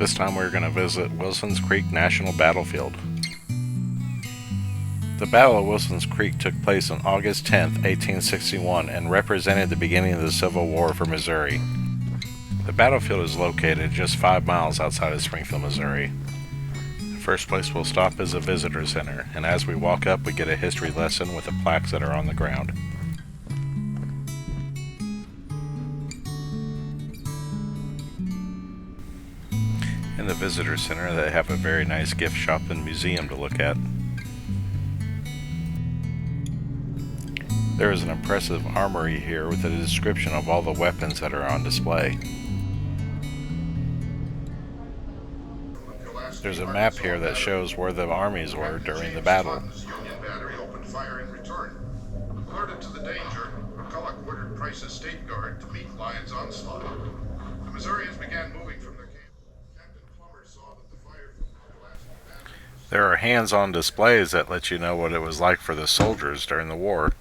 This time we're going to visit Wilson's Creek National Battlefield. The Battle of Wilson's Creek took place on August 10, 1861, and represented the beginning of the Civil War for Missouri. The battlefield is located just 5 miles outside of Springfield, Missouri. The first place we'll stop is a visitor center, and as we walk up we get a history lesson with the plaques that are on the ground. In the visitor center they have a very nice gift shop and museum to look at. There is an impressive armory here with a description of all the weapons that are on display. There's a map here that shows where the armies were during the battle. Union battery opened fire in return. Alerted to the danger, McCulloch ordered Price's State Guard to meet Lyon's onslaught. The Missourians began moving from their camp. Captain Plummer saw that the fire from the Pulaski battery... There are hands-on displays that let you know what it was like for the soldiers during the war.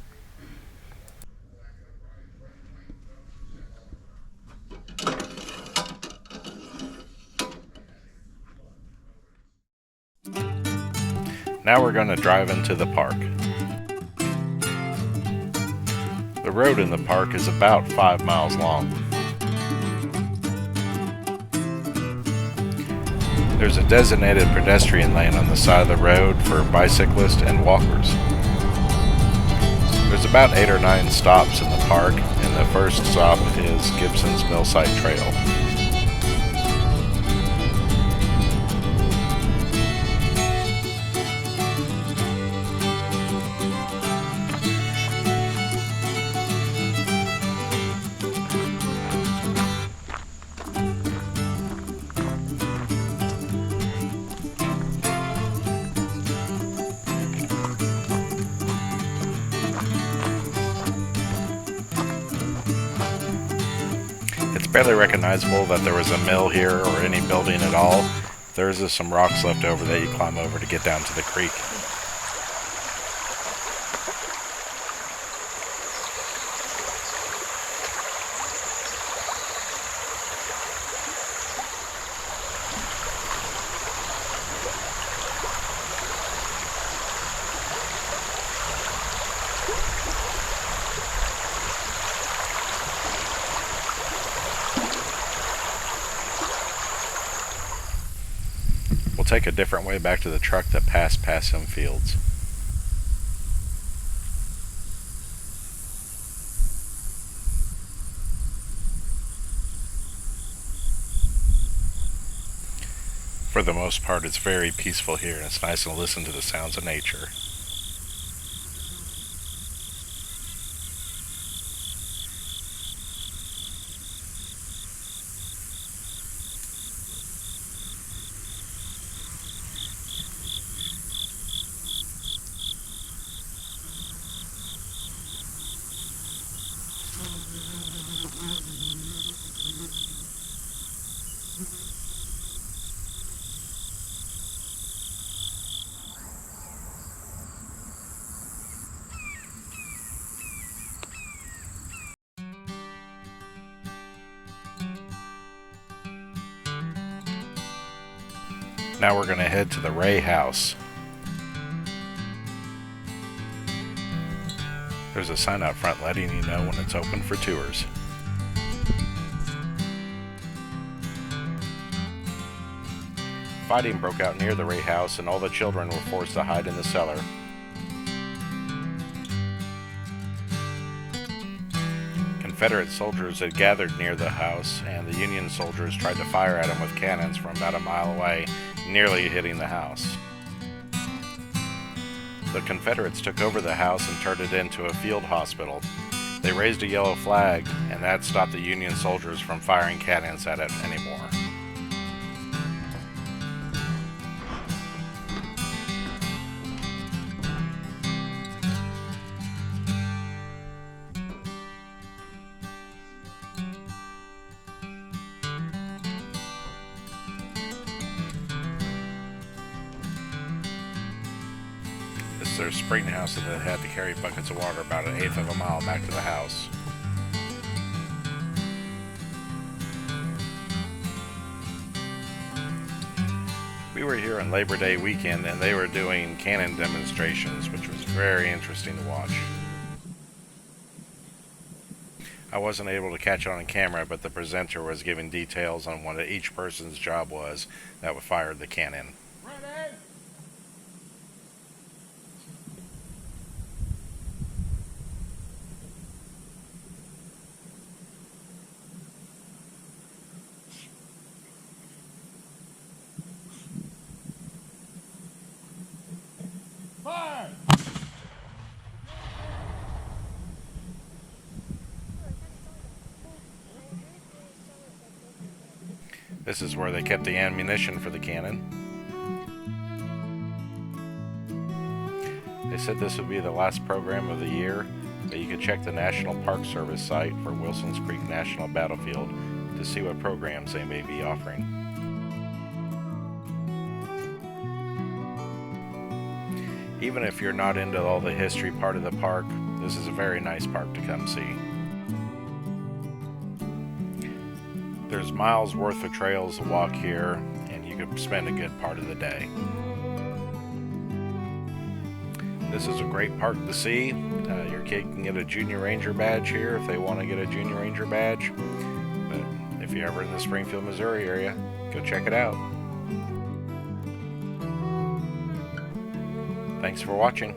Now we're going to drive into the park. The road in the park is about 5 miles long. There's a designated pedestrian lane on the side of the road for bicyclists and walkers. There's about 8 or 9 stops in the park, and the first stop is Gibson's Millsite Trail. It's barely recognizable that there was a mill here or any building at all. There's just some rocks left over that you climb over to get down to the creek. We'll take a different way back to the truck that passed past some fields. For the most part, it's very peaceful here, and it's nice to listen to the sounds of nature. Now we're going to head to the Ray House. There's a sign out front letting you know when it's open for tours. Fighting broke out near the Ray House and all the children were forced to hide in the cellar. Confederate soldiers had gathered near the house, and the Union soldiers tried to fire at them with cannons from about a mile away, nearly hitting the house. The Confederates took over the house and turned it into a field hospital. They raised a yellow flag, and that stopped the Union soldiers from firing cannons at it anymore. This is their spring house, and they had to carry buckets of water about 1/8 of a mile back to the house. We were here on Labor Day weekend and they were doing cannon demonstrations, which was very interesting to watch. I wasn't able to catch it on camera, but the presenter was giving details on what each person's job was that fired the cannon. Ready? Fire! This is where they kept the ammunition for the cannon. They said this would be the last program of the year, but you could check the National Park Service site for Wilson's Creek National Battlefield to see what programs they may be offering. Even if you're not into all the history part of the park, this is a very nice park to come see. There's miles worth of trails to walk here, and you could spend a good part of the day. This is a great park to see. Your kid can get a Junior Ranger badge here if they want to get a Junior Ranger badge. But if you're ever in the Springfield, Missouri area, go check it out. Thanks for watching.